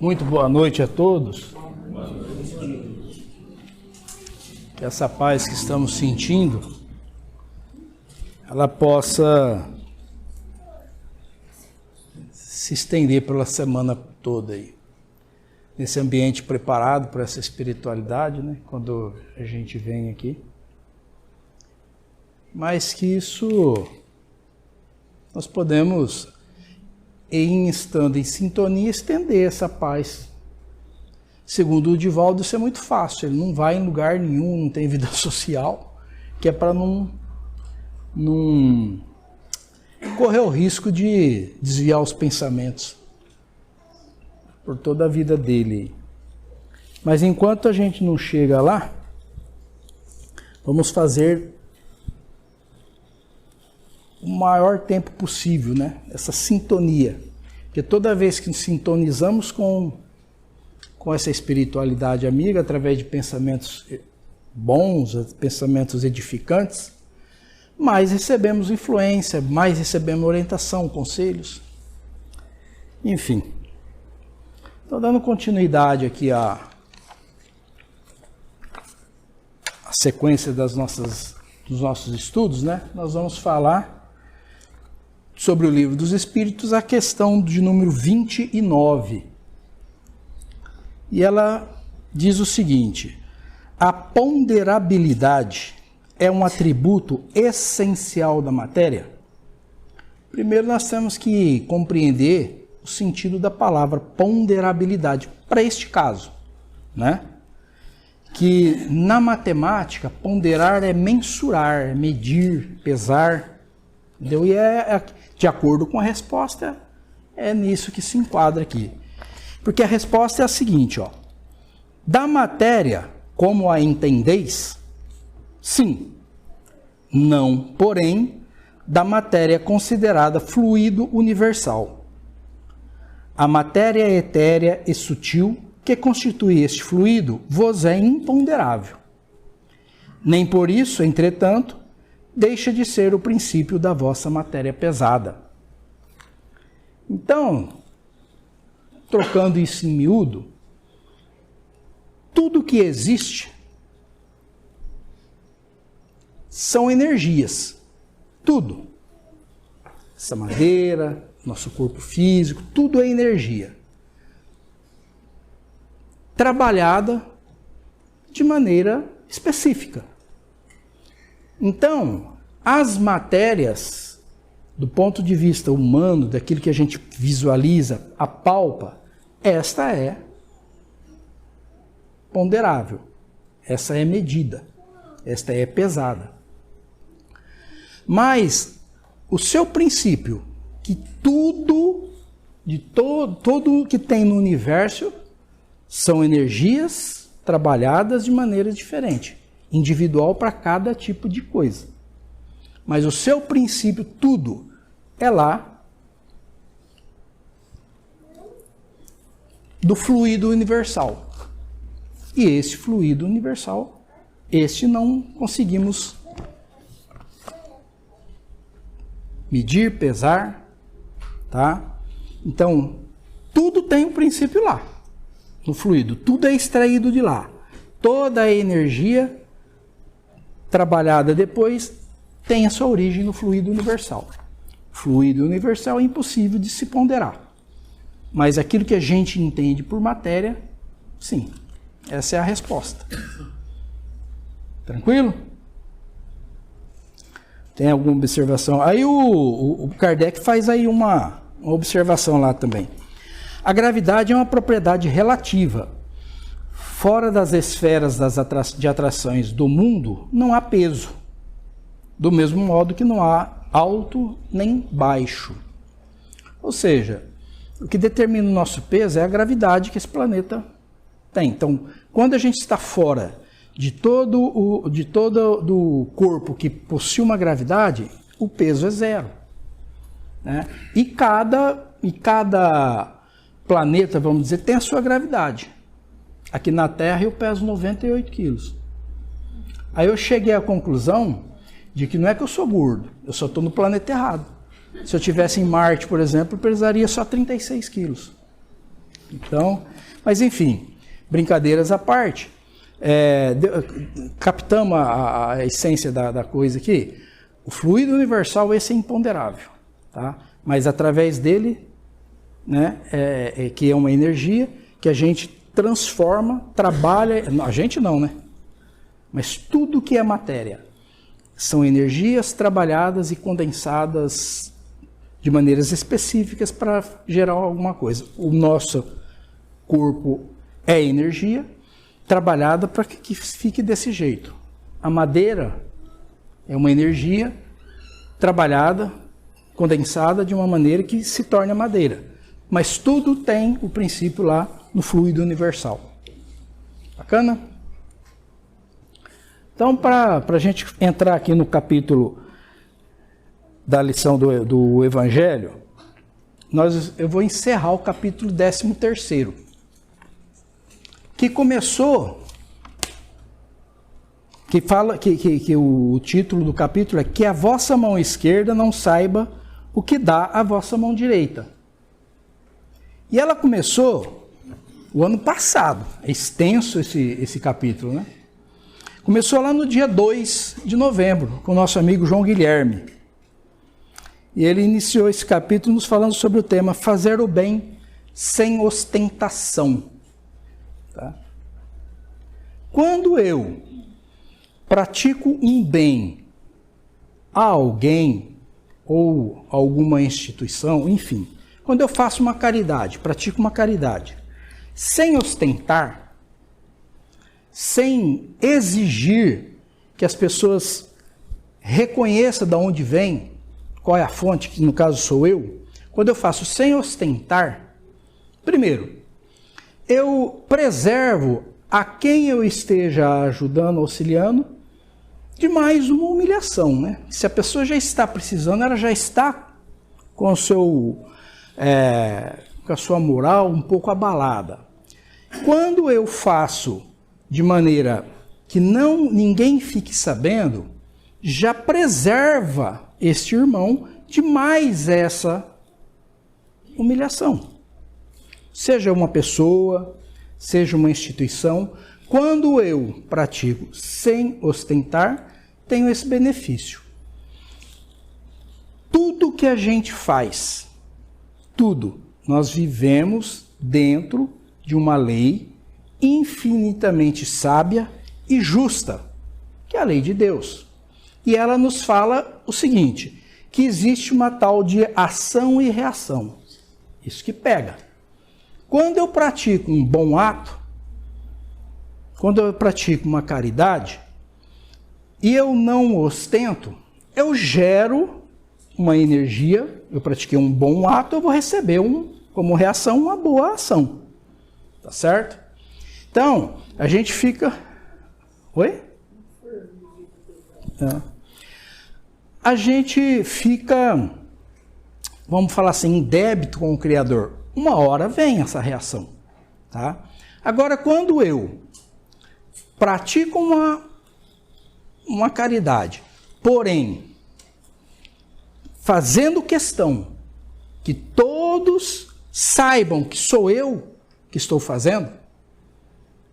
Muito boa noite a todos. Que essa paz que estamos sentindo, ela possa se estender pela semana toda aí. Nesse ambiente preparado para essa espiritualidade, né? Quando a gente vem aqui. Mas que isso nós podemos, estando em sintonia, estender essa paz. Segundo o Divaldo, isso é muito fácil. Ele não vai em lugar nenhum, não tem vida social, que é para não correr o risco de desviar os pensamentos por toda a vida dele. Mas enquanto a gente não chega lá, vamos fazer o maior tempo possível, né? Essa sintonia. Porque toda vez que nos sintonizamos com essa espiritualidade amiga, através de pensamentos bons, pensamentos edificantes, mais recebemos influência, mais recebemos orientação, conselhos. Enfim. Estou dando continuidade aqui à sequência dos nossos estudos, né? Nós vamos falar sobre o Livro dos Espíritos, a questão de número 29. E ela diz o seguinte: a ponderabilidade é um atributo essencial da matéria? Primeiro nós temos que compreender o sentido da palavra ponderabilidade para este caso, né? Que na matemática ponderar é mensurar, é medir, pesar, entendeu? E de acordo com a resposta, é nisso que se enquadra aqui. Porque a resposta é a seguinte, ó. Da matéria, como a entendeis? Sim. Não, porém, da matéria considerada fluido universal. A matéria etérea e sutil que constitui este fluido vos é imponderável. Nem por isso, entretanto, deixa de ser o princípio da vossa matéria pesada. Então, trocando isso em miúdo, tudo que existe são energias. Tudo. Essa madeira, nosso corpo físico, tudo é energia. Trabalhada de maneira específica. Então, as matérias, do ponto de vista humano, daquilo que a gente visualiza, apalpa, esta é ponderável, essa é medida, esta é pesada. Mas o seu princípio, que tudo que tem no universo são energias trabalhadas de maneira diferente, individual para cada tipo de coisa. Mas o seu princípio, tudo, é lá do fluido universal. E esse fluido universal, este não conseguimos medir, pesar, tá? Então, tudo tem um princípio lá, no fluido, tudo é extraído de lá. Toda a energia trabalhada depois tem a sua origem no fluido universal. Fluido universal é impossível de se ponderar. Mas aquilo que a gente entende por matéria, sim. Essa é a resposta. Tranquilo? Tem alguma observação? Aí o Kardec faz aí uma observação lá também. A gravidade é uma propriedade relativa. Fora das esferas de atrações do mundo, não há peso. Do mesmo modo que não há alto nem baixo. Ou seja, o que determina o nosso peso é a gravidade que esse planeta tem. Então, quando a gente está fora de todo o corpo que possui uma gravidade, o peso é zero, né? E cada planeta, vamos dizer, tem a sua gravidade. Aqui na Terra eu peso 98 quilos. Aí eu cheguei à conclusão de que não é que eu sou gordo, eu só estou no planeta errado. Se eu estivesse em Marte, por exemplo, eu pesaria só 36 quilos. Então, mas enfim, brincadeiras à parte, captamos a essência da coisa aqui. O fluido universal, esse é imponderável, tá? Mas através dele, né, que é uma energia que a gente transforma, trabalha, a gente não, né? Mas tudo que é matéria são energias trabalhadas e condensadas de maneiras específicas para gerar alguma coisa. O nosso corpo é energia trabalhada para que fique desse jeito. A madeira é uma energia trabalhada, condensada de uma maneira que se torne a madeira. Mas tudo tem o princípio lá no fluido universal. Bacana? Então, para a gente entrar aqui no capítulo da lição do Evangelho, eu vou encerrar o capítulo 13º, que começou, que fala que o título do capítulo é que a vossa mão esquerda não saiba o que dá a vossa mão direita. E ela começou o ano passado, é extenso esse capítulo, né? Começou lá no dia 2 de novembro, com o nosso amigo João Guilherme. E ele iniciou esse capítulo nos falando sobre o tema fazer o bem sem ostentação. Tá? Quando eu pratico um bem a alguém ou alguma instituição, enfim, quando eu faço uma caridade, pratico uma caridade, sem ostentar, sem exigir que as pessoas reconheçam de onde vem, qual é a fonte, que no caso sou eu, quando eu faço sem ostentar, primeiro, eu preservo a quem eu esteja ajudando, auxiliando, de mais uma humilhação, né? Se a pessoa já está precisando, ela já está com com a sua moral um pouco abalada. Quando eu faço de maneira que ninguém fique sabendo, já preserva este irmão de mais essa humilhação. Seja uma pessoa, seja uma instituição, quando eu pratico sem ostentar, tenho esse benefício. Tudo que a gente faz, tudo, nós vivemos dentro de uma lei infinitamente sábia e justa, que é a lei de Deus. E ela nos fala o seguinte, que existe uma tal de ação e reação. Isso que pega. Quando eu pratico um bom ato, quando eu pratico uma caridade, e eu não ostento, eu gero uma energia, eu pratiquei um bom ato, eu vou receber como reação uma boa ação. Tá certo? Então, a gente fica... Oi? A gente fica, vamos falar assim, em débito com o Criador. Uma hora vem essa reação. Tá? Agora, quando eu pratico uma caridade, porém, fazendo questão que todos saibam que sou eu que estou fazendo,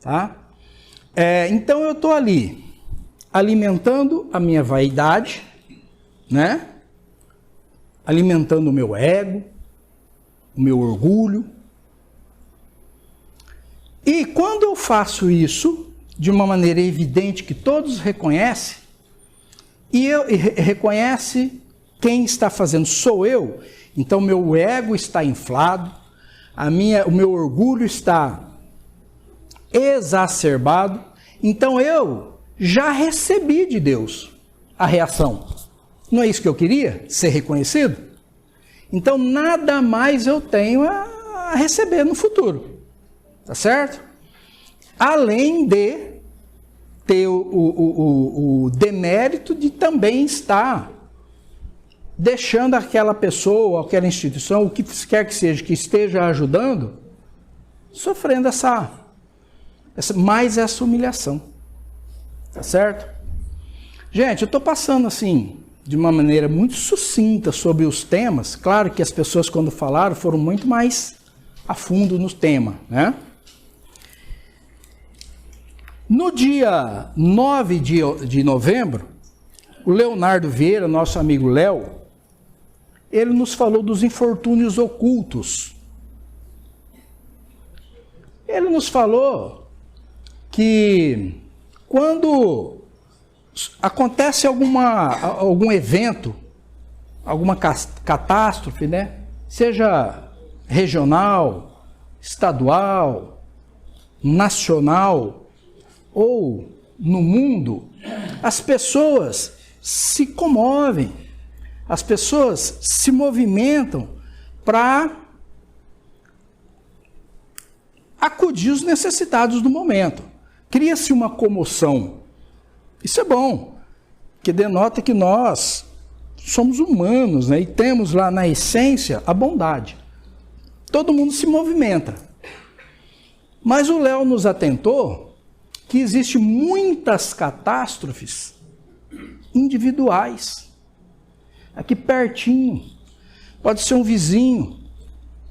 tá? Então eu estou ali alimentando a minha vaidade, né? Alimentando o meu ego, o meu orgulho. E quando eu faço isso de uma maneira evidente que todos reconhecem, e reconhece quem está fazendo sou eu, então meu ego está inflado, o meu orgulho está exacerbado, então eu já recebi de Deus a reação. Não é isso que eu queria? Ser reconhecido? Então nada mais eu tenho a receber no futuro. Tá certo? Além de ter o demérito de também estar deixando aquela pessoa, aquela instituição, o que quer que seja, que esteja ajudando, sofrendo mais essa humilhação. Tá certo? Gente, eu estou passando assim, de uma maneira muito sucinta sobre os temas. Claro que as pessoas, quando falaram, foram muito mais a fundo no tema, né? No dia 9 de novembro, o Leonardo Vieira, nosso amigo Léo, ele nos falou dos infortúnios ocultos. Ele nos falou que quando acontece algum evento, alguma catástrofe, né? Seja regional, estadual, nacional ou no mundo, as pessoas se comovem, as pessoas se movimentam para acudir os necessitados do momento. Cria-se uma comoção. Isso é bom, que denota que nós somos humanos, né? E temos lá na essência a bondade. Todo mundo se movimenta. Mas o Léo nos atentou que existem muitas catástrofes individuais. Aqui pertinho. Pode ser um vizinho.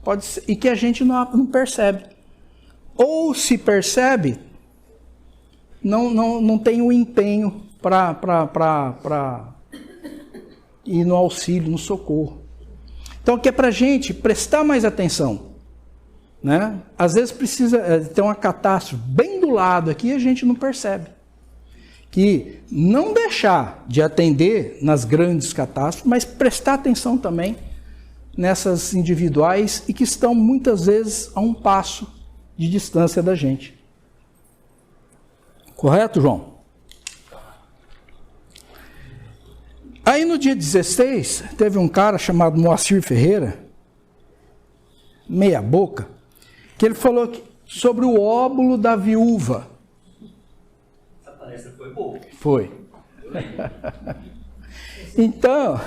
Pode ser, e que a gente não percebe. Ou se percebe, não tem o empenho para ir no auxílio, no socorro. Então, que é para a gente prestar mais atenção, né? Às vezes precisa ter uma catástrofe bem do lado aqui e a gente não percebe. Que não deixar de atender nas grandes catástrofes, mas prestar atenção também nessas individuais e que estão muitas vezes a um passo de distância da gente. Correto, João? Aí no dia 16, teve um cara chamado Moacir Ferreira, meia boca, que ele falou sobre o óbolo da viúva. Essa palestra foi boa. Foi. Então,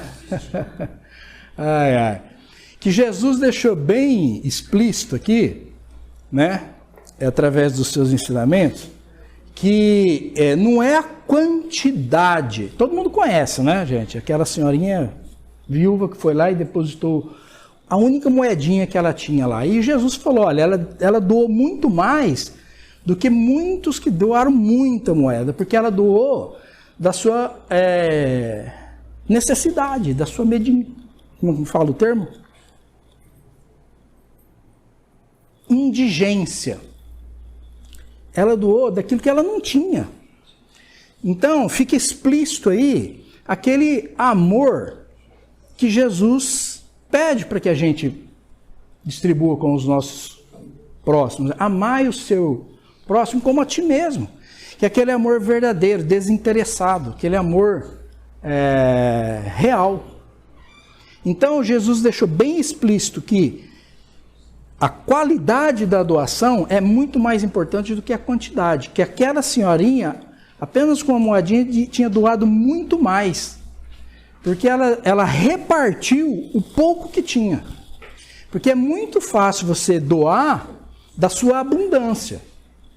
que Jesus deixou bem explícito aqui, né, através dos seus ensinamentos, que não é a quantidade. Todo mundo conhece, né, gente? Aquela senhorinha viúva que foi lá e depositou a única moedinha que ela tinha lá. E Jesus falou, olha, ela doou muito mais do que muitos que doaram muita moeda, porque ela doou da sua necessidade, da sua como fala o termo? Indigência. Ela doou daquilo que ela não tinha. Então, fica explícito aí aquele amor que Jesus pede para que a gente distribua com os nossos próximos. Amai o seu próximo como a ti mesmo. Que é aquele amor verdadeiro, desinteressado, aquele amor real. Então, Jesus deixou bem explícito que a qualidade da doação é muito mais importante do que a quantidade. Que aquela senhorinha, apenas com uma moedinha, tinha doado muito mais. Porque ela repartiu o pouco que tinha. Porque é muito fácil você doar da sua abundância.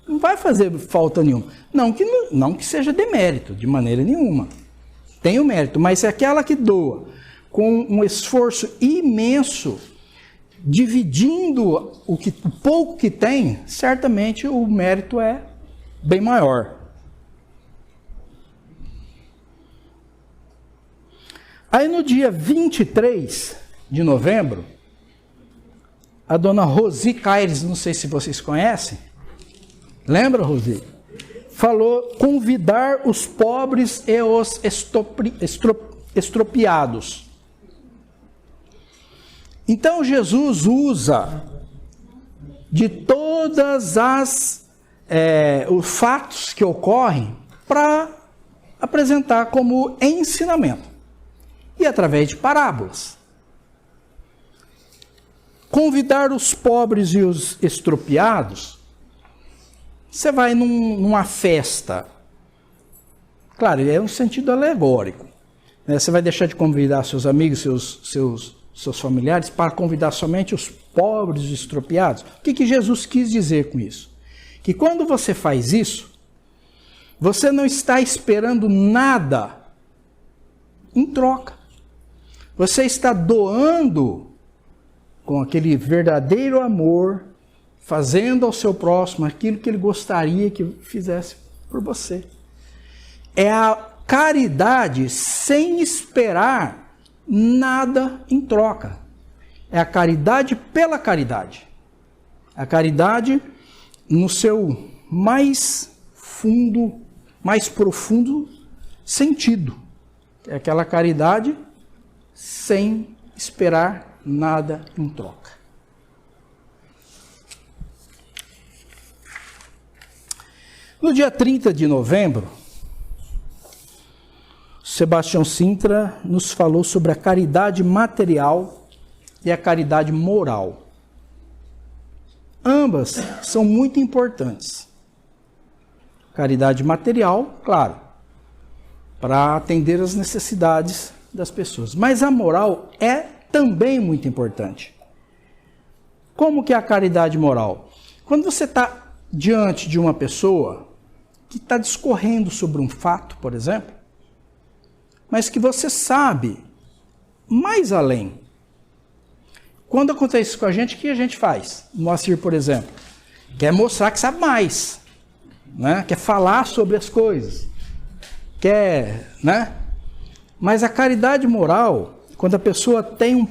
Não vai fazer falta nenhuma. Não que seja demérito, de maneira nenhuma. Tem o mérito, mas é aquela que doa com um esforço imenso, dividindo o pouco que tem, certamente o mérito é bem maior. Aí no dia 23 de novembro, a dona Rosi Caires, não sei se vocês conhecem, lembra, Rosi? Falou convidar os pobres e os estropiados. Então Jesus usa de todas os fatos que ocorrem para apresentar como ensinamento. E através de parábolas. Convidar os pobres e os estropiados. Você vai numa festa. Claro, é um sentido alegórico. Né? Você vai deixar de convidar seus amigos, seus familiares, para convidar somente os pobres e estropiados? O que Jesus quis dizer com isso? Que quando você faz isso, você não está esperando nada em troca. Você está doando com aquele verdadeiro amor, fazendo ao seu próximo aquilo que ele gostaria que fizesse por você. É a caridade sem esperar nada em troca. É a caridade pela caridade. A caridade no seu mais fundo, mais profundo sentido. É aquela caridade sem esperar nada em troca. No dia 30 de novembro, Sebastião Sintra nos falou sobre a caridade material e a caridade moral. Ambas são muito importantes. Caridade material, claro, para atender às necessidades das pessoas. Mas a moral é também muito importante. Como que é a caridade moral? Quando você está diante de uma pessoa que está discorrendo sobre um fato, por exemplo, mas que você sabe mais além. Quando acontece isso com a gente, o que a gente faz? O Moacir, por exemplo, quer mostrar que sabe mais, né? Quer falar sobre as coisas, quer, né? Mas a caridade moral, quando a pessoa tem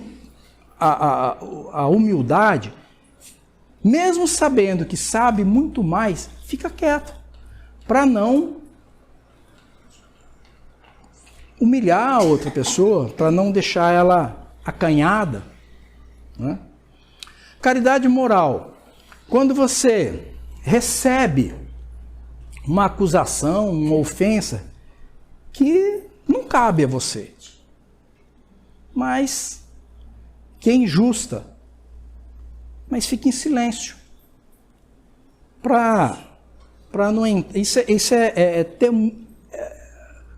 a humildade, mesmo sabendo que sabe muito mais, fica quieta, para não humilhar a outra pessoa, para não deixar ela acanhada. Né? Caridade moral. Quando você recebe uma acusação, uma ofensa que não cabe a você, mas que é injusta, mas fique em silêncio. Isso é ter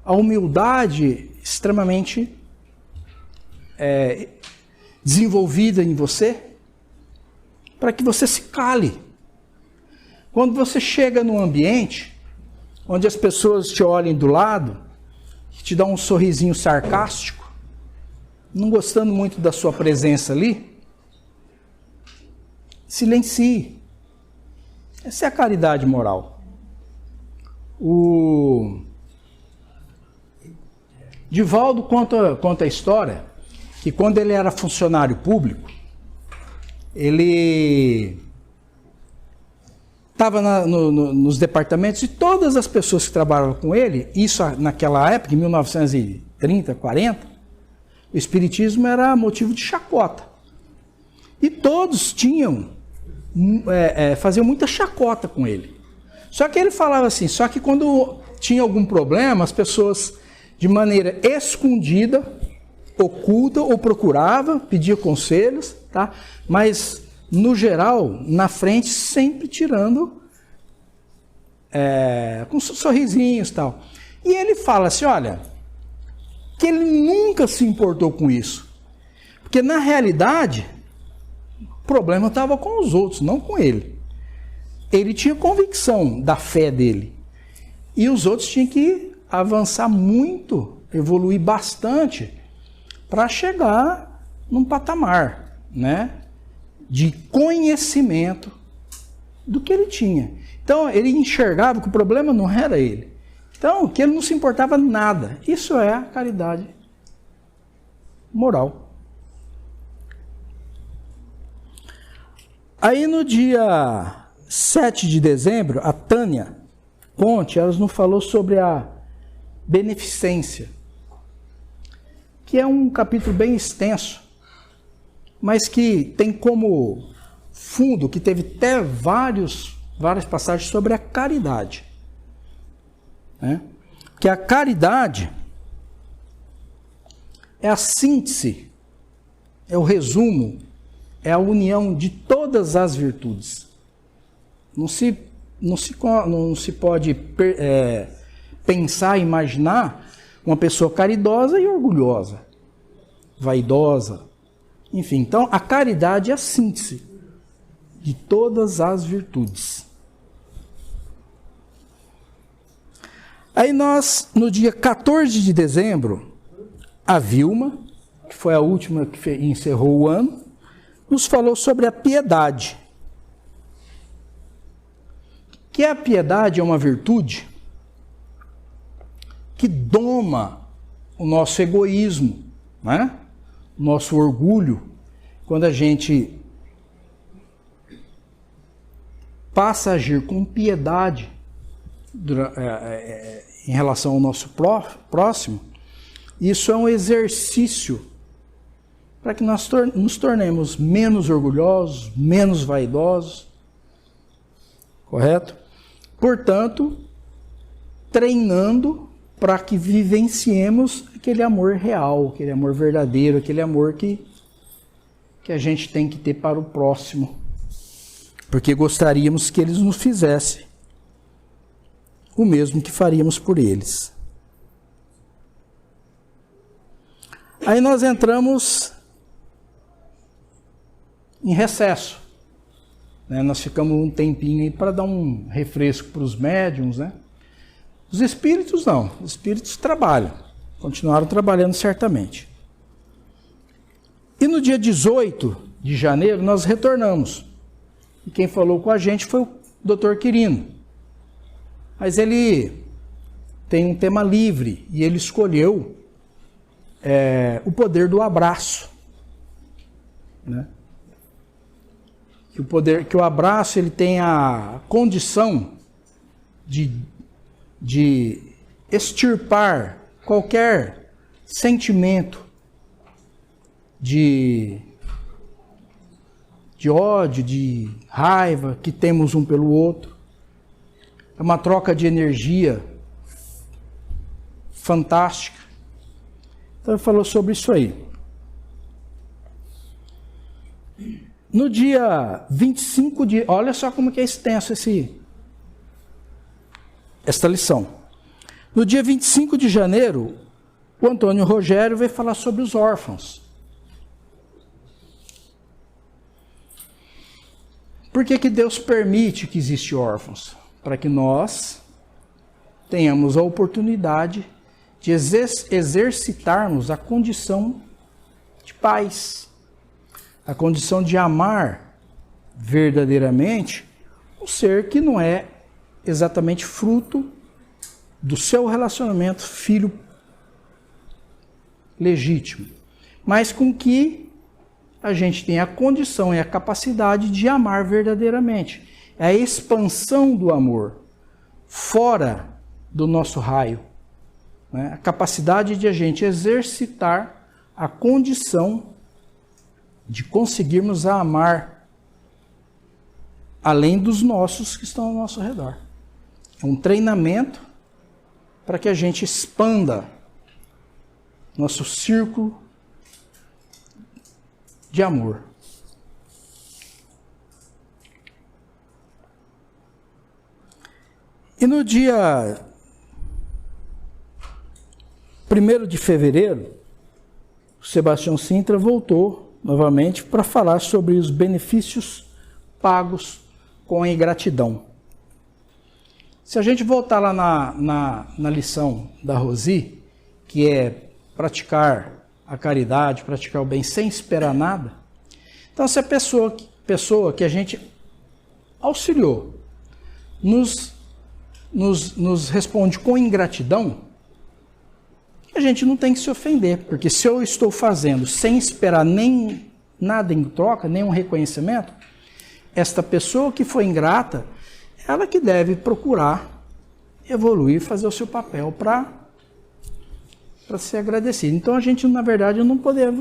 a humildade extremamente desenvolvida em você, para que você se cale. Quando você chega num ambiente onde as pessoas te olhem do lado, te dão um sorrisinho sarcástico, não gostando muito da sua presença ali, silencie. Essa é a caridade moral. O Divaldo conta a história que quando ele era funcionário público, ele estava nos departamentos e todas as pessoas que trabalhavam com ele, isso naquela época, em 1930, 40, o espiritismo era motivo de chacota. E todos faziam muita chacota com ele. Só que ele falava assim, só que quando tinha algum problema, as pessoas, de maneira escondida, oculta, ou procurava, pedia conselhos, tá? Mas, no geral, na frente, sempre tirando com sorrisinhos e tal. E ele fala assim, olha, que ele nunca se importou com isso. Porque, na realidade, o problema estava com os outros, não com ele. Ele tinha convicção da fé dele. E os outros tinham que avançar muito, evoluir bastante, para chegar num patamar, né, de conhecimento do que ele tinha. Então, ele enxergava que o problema não era ele. Então, que ele não se importava nada. Isso é a caridade moral. Aí, no dia 7 de dezembro, a Tânia Ponte, ela nos falou sobre a beneficência, que é um capítulo bem extenso, mas que tem como fundo, que teve até várias passagens sobre a caridade. Né? Que a caridade é a síntese, é o resumo, é a união de todas as virtudes. Não se pode pensar, imaginar uma pessoa caridosa e orgulhosa, vaidosa, enfim. Então, a caridade é a síntese de todas as virtudes. Aí nós, no dia 14 de dezembro, a Vilma, que foi a última que encerrou o ano, nos falou sobre a piedade. Que a piedade é uma virtude que doma o nosso egoísmo, né? O nosso orgulho, quando a gente passa a agir com piedade em relação ao nosso próximo, isso é um exercício para que nós nos tornemos menos orgulhosos, menos vaidosos, correto? Portanto, treinando para que vivenciemos aquele amor real, aquele amor verdadeiro, aquele amor que a gente tem que ter para o próximo, porque gostaríamos que eles nos fizessem o mesmo que faríamos por eles. Aí nós entramos em recesso, né? Nós ficamos um tempinho aí para dar um refresco para os médiuns, né? Os espíritos não, os espíritos trabalham, continuaram trabalhando certamente. E no dia 18 de janeiro nós retornamos. E quem falou com a gente foi o Dr. Quirino. Mas ele tem um tema livre e ele escolheu o poder do abraço, né? Que o abraço ele tem a condição de extirpar qualquer sentimento de ódio, de raiva que temos um pelo outro. É uma troca de energia fantástica. Então ele falou sobre isso aí. No dia 25 de... Olha só como que é extenso esta lição. No dia 25 de janeiro, o Antônio Rogério veio falar sobre os órfãos. Por que Deus permite que existam órfãos? Para que nós tenhamos a oportunidade de exercitarmos a condição de pais, a condição de amar verdadeiramente um ser que não é exatamente fruto do seu relacionamento filho legítimo, mas com que a gente tem a condição e a capacidade de amar verdadeiramente. É a expansão do amor fora do nosso raio, né? A capacidade de a gente exercitar a condição de conseguirmos amar além dos nossos que estão ao nosso redor. É um treinamento para que a gente expanda nosso círculo de amor. E no dia 1º de fevereiro, o Sebastião Sintra voltou novamente para falar sobre os benefícios pagos com a ingratidão. Se a gente voltar lá na lição da Rosi, que é praticar a caridade, praticar o bem sem esperar nada, então se a pessoa que a gente auxiliou nos responde com ingratidão, a gente não tem que se ofender, porque se eu estou fazendo sem esperar nem nada em troca, nenhum reconhecimento, esta pessoa que foi ingrata, ela que deve procurar evoluir, fazer o seu papel para ser agradecido. Então a gente, na verdade, não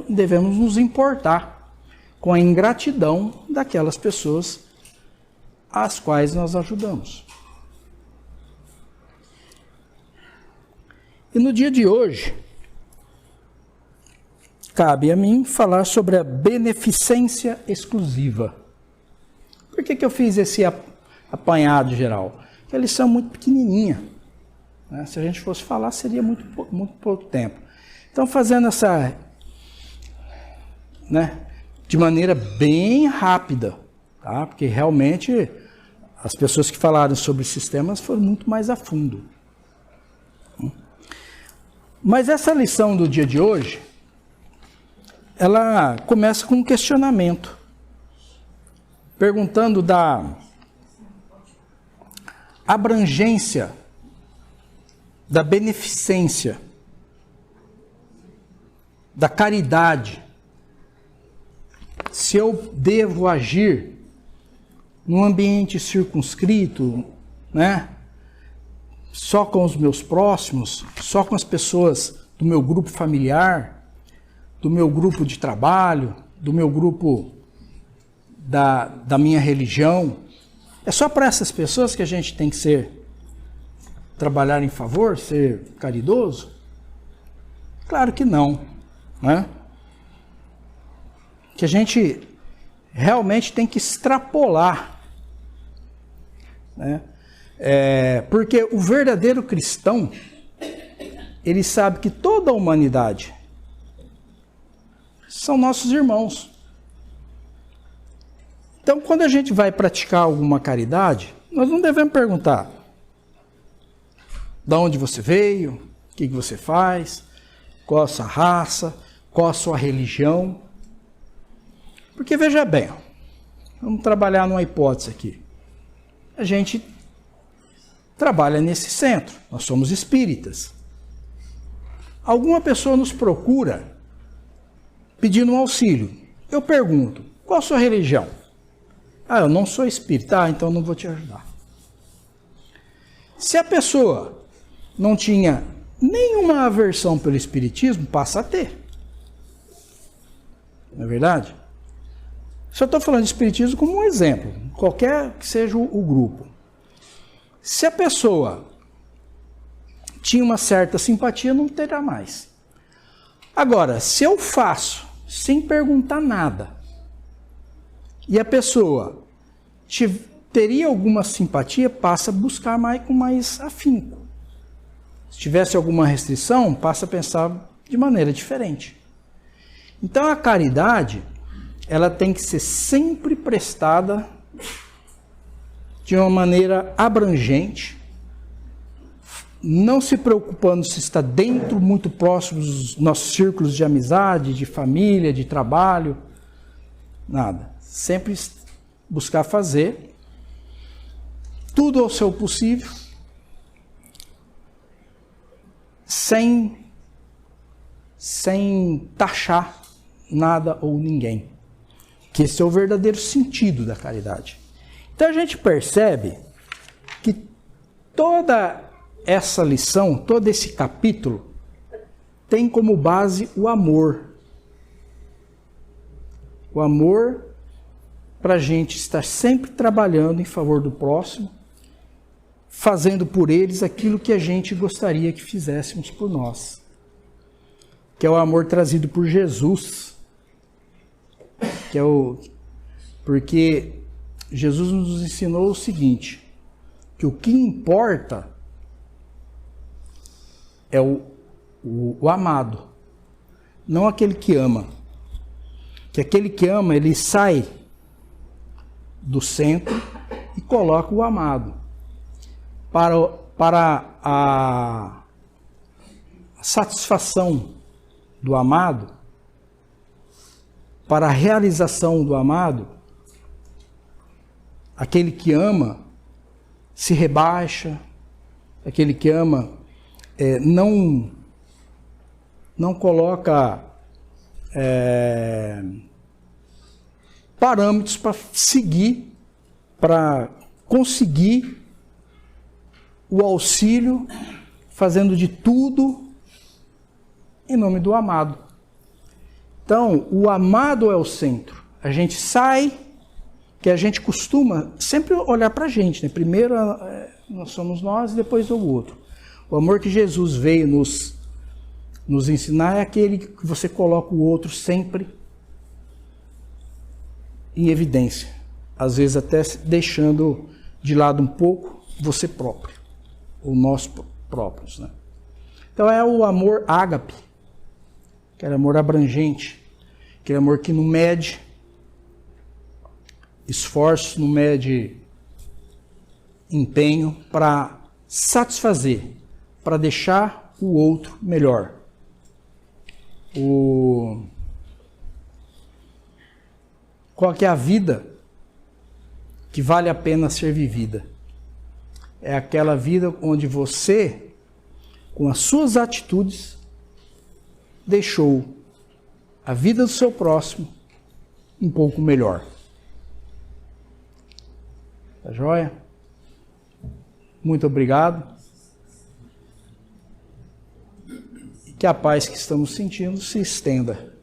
devemos nos importar com a ingratidão daquelas pessoas às quais nós ajudamos. E no dia de hoje, cabe a mim falar sobre a beneficência exclusiva. Por que eu fiz esse apanhado geral? Porque a lição é muito pequenininha, né? Se a gente fosse falar, seria muito pouco tempo. Então, fazendo essa, né, de maneira bem rápida, tá? Porque realmente as pessoas que falaram sobre sistemas foram muito mais a fundo. Mas essa lição do dia de hoje, ela começa com um questionamento. perguntando da abrangência, da beneficência, da caridade. Se eu devo agir num ambiente circunscrito, né? Só com os meus próximos, só com as pessoas do meu grupo familiar, do meu grupo de trabalho, do meu grupo da minha religião. É só para essas pessoas que a gente tem que trabalhar em favor, ser caridoso? Claro que não, né? Que a gente realmente tem que extrapolar, né? Porque o verdadeiro cristão, ele sabe que toda a humanidade são nossos irmãos. Então, quando a gente vai praticar alguma caridade, nós não devemos perguntar de onde você veio, o que você faz, qual a sua raça, qual a sua religião. Porque, veja bem, vamos trabalhar numa hipótese aqui. A gente trabalha nesse centro, nós somos espíritas. Alguma pessoa nos procura pedindo um auxílio. Eu pergunto, qual a sua religião? Eu não sou espírita, então não vou te ajudar. Se a pessoa não tinha nenhuma aversão pelo espiritismo, passa a ter. Não é verdade? Só estou falando de espiritismo como um exemplo, qualquer que seja o grupo. Se a pessoa tinha uma certa simpatia, não terá mais. Agora, se eu faço sem perguntar nada, e a pessoa teria alguma simpatia, passa a buscar com mais afinco. Se tivesse alguma restrição, passa a pensar de maneira diferente. Então a caridade, ela tem que ser sempre prestada de uma maneira abrangente, não se preocupando se está dentro, muito próximo dos nossos círculos de amizade, de família, de trabalho, nada. Sempre buscar fazer tudo ao seu possível, sem taxar nada ou ninguém. Que esse é o verdadeiro sentido da caridade. Então a gente percebe que toda essa lição, todo esse capítulo, tem como base o amor. O amor para a gente estar sempre trabalhando em favor do próximo, fazendo por eles aquilo que a gente gostaria que fizéssemos por nós. Que é o amor trazido por Jesus. Porque Jesus nos ensinou o seguinte, que o que importa é o amado, não aquele que ama. Que aquele que ama, ele sai do centro e coloca o amado. Para a satisfação do amado, para a realização do amado, aquele que ama se rebaixa, aquele que ama não coloca parâmetros para seguir, para conseguir o auxílio, fazendo de tudo em nome do amado. Então, o amado é o centro. A gente sai, que a gente costuma sempre olhar para a gente, né? Primeiro nós somos nós e depois o outro. O amor que Jesus veio nos ensinar é aquele que você coloca o outro sempre em evidência. Às vezes até deixando de lado um pouco você próprio, ou nós próprios, né? Então é o amor ágape, aquele amor abrangente, aquele amor que não mede esforço, não mede empenho para satisfazer, para deixar o outro melhor. Qual que é a vida que vale a pena ser vivida. É aquela vida onde você, com as suas atitudes, deixou a vida do seu próximo um pouco melhor. Tá joia? Muito obrigado. E que a paz que estamos sentindo se estenda